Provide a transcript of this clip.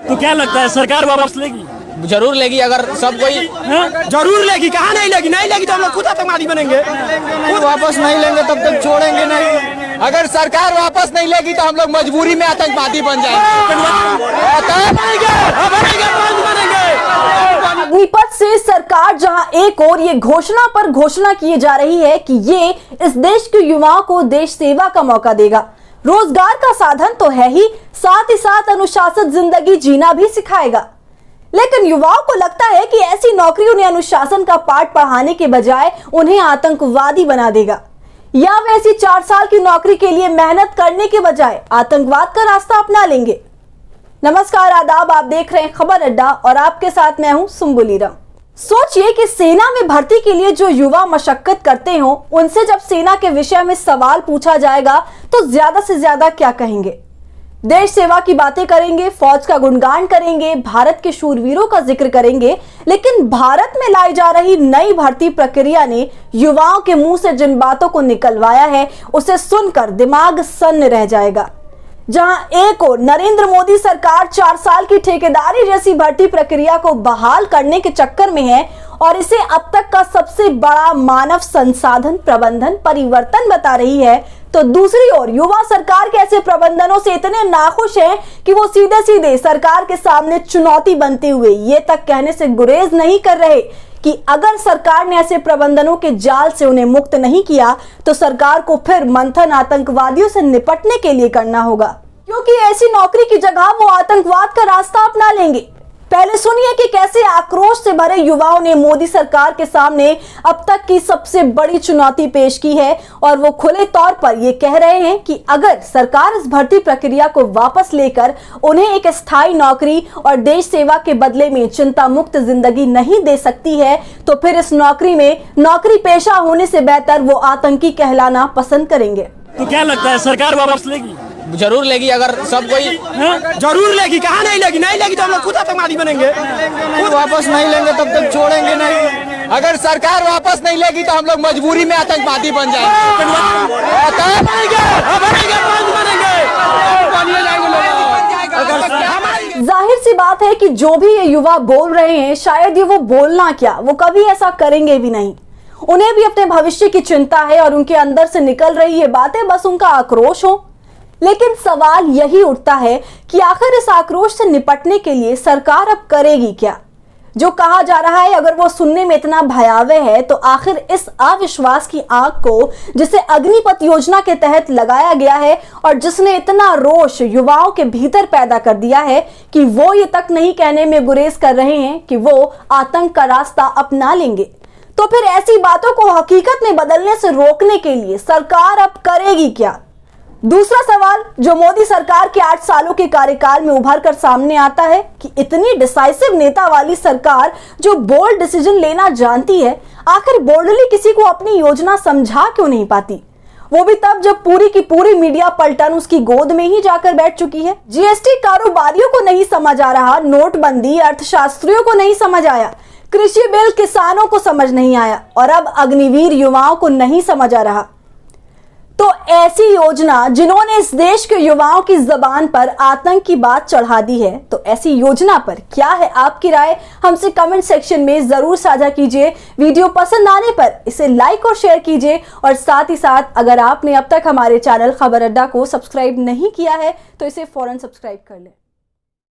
तो क्या लगता है सरकार वापस लेगी? जरूर लेगी। अगर सब कोई जरूर लेगी। कहाँ नहीं लेगी? नहीं लेगी तो हम लोग खुद आतंकवादी बनेंगे। खुद वापस नहीं लेंगे तब तक छोड़ेंगे नहीं। अगर सरकार वापस नहीं लेगी तो हम लोग मजबूरी में आतंकवादी बन जाएंगे। अग्निपथ से सरकार जहां एक और ये घोषणा पर घोषणा की जा रही है कि ये इस देश के युवाओं को देश सेवा का मौका देगा, रोजगार का साधन तो है ही साथ अनुशासित जिंदगी जीना भी सिखाएगा। लेकिन युवाओं को लगता है कि ऐसी नौकरी उन्हें अनुशासन का पाठ पढ़ाने के बजाय उन्हें आतंकवादी बना देगा, या वैसी 4 साल की नौकरी के लिए मेहनत करने के बजाय आतंकवाद का रास्ता अपना लेंगे। नमस्कार, आदाब, आप देख रहे हैं खबर अड्डा और आपके साथ मैं हूं सुम्बुलीरम। सोचिए कि सेना में भर्ती के लिए जो युवा मशक्कत करते हो, उनसे जब सेना के विषय में सवाल पूछा जाएगा तो ज्यादा से ज्यादा क्या कहेंगे? देश सेवा की बातें करेंगे, फौज का गुणगान करेंगे, भारत के शूरवीरों का जिक्र करेंगे। लेकिन भारत में लाई जा रही नई भर्ती प्रक्रिया ने युवाओं के मुंह से जिन बातों को निकलवाया है, उसे सुनकर दिमाग सन्न रह जाएगा। जहां एक और नरेंद्र मोदी सरकार 4 साल की ठेकेदारी जैसी भर्ती प्रक्रिया को बहाल करने के चक्कर में है और इसे अब तक का सबसे बड़ा मानव संसाधन प्रबंधन परिवर्तन बता रही है, तो दूसरी ओर युवा सरकार के ऐसे प्रबंधनों से इतने नाखुश हैं कि वो सीधे सीधे सरकार के सामने चुनौती बनते हुए ये तक कहने से गुरेज नहीं कर रहे कि अगर सरकार ने ऐसे प्रबंधनों के जाल से उन्हें मुक्त नहीं किया तो सरकार को फिर मंथन आतंकवादियों से निपटने के लिए करना होगा, क्योंकि ऐसी नौकरी की जगह वो आतंकवाद का रास्ता अपना लेंगे। पहले सुनिए कि कैसे आक्रोश से भरे युवाओं ने मोदी सरकार के सामने अब तक की सबसे बड़ी चुनौती पेश की है और वो खुले तौर पर ये कह रहे हैं कि अगर सरकार इस भर्ती प्रक्रिया को वापस लेकर उन्हें एक स्थायी नौकरी और देश सेवा के बदले में चिंता मुक्त जिंदगी नहीं दे सकती है तो फिर इस नौकरी में नौकरी पेशा होने से बेहतर वो आतंकी कहलाना पसंद करेंगे। तो क्या लगता है सरकार वापस लेगी? जरूर लेगी। अगर सब कोई जरूर लेगी। कहाँ नहीं लेगी? नहीं लेगी तो हम लोग खुद आतंकवादी बनेंगे। खुद वापस नहीं लेंगे तब तक छोड़ेंगे नहीं। अगर सरकार वापस नहीं लेगी तो हम लोग मजबूरी में आतंकवादी बन जाएंगे। जाहिर सी बात है कि जो भी ये युवा बोल रहे हैं, शायद ये वो बोलना क्या, वो कभी ऐसा करेंगे भी नहीं। उन्हें भी अपने भविष्य की चिंता है और उनके अंदर से निकल रही ये बातें बस उनका आक्रोश हो। लेकिन सवाल यही उठता है कि आखिर इस आक्रोश से निपटने के लिए सरकार अब करेगी क्या? जो कहा जा रहा है अगर वो सुनने में इतना भयावह है तो आखिर इस अविश्वास की आग को जिसे अग्निपथ योजना के तहत लगाया गया है और जिसने इतना रोष युवाओं के भीतर पैदा कर दिया है कि वो ये तक नहीं कहने में गुरेज कर रहे हैं कि वो आतंक का रास्ता अपना लेंगे, तो फिर ऐसी बातों को हकीकत में बदलने से रोकने के लिए सरकार अब करेगी क्या? दूसरा सवाल जो मोदी सरकार के 8 सालों के कार्यकाल में उभर कर सामने आता है कि इतनी डिसाइसिव नेता वाली सरकार जो बोल्ड डिसीजन लेना जानती है, आखिर बोल्डली किसी को अपनी योजना समझा क्यों नहीं पाती? वो भी तब जब पूरी की पूरी मीडिया पलटन उसकी गोद में ही जाकर बैठ चुकी है। जीएसटी कारोबारियों को नहीं समझ आ रहा, नोटबंदी अर्थशास्त्रियों को नहीं समझ आया, कृषि बिल किसानों को समझ नहीं आया और अब अग्निवीर युवाओं को नहीं समझ आ रहा। तो ऐसी योजना जिन्होंने इस देश के युवाओं की जबान पर आतंक की बात चढ़ा दी है, तो ऐसी योजना पर क्या है आपकी राय? हमसे कमेंट सेक्शन में जरूर साझा कीजिए। वीडियो पसंद आने पर इसे लाइक और शेयर कीजिए और साथ ही साथ अगर आपने अब तक हमारे चैनल खबर अड्डा को सब्सक्राइब नहीं किया है तो इसे फौरन सब्सक्राइब कर लें।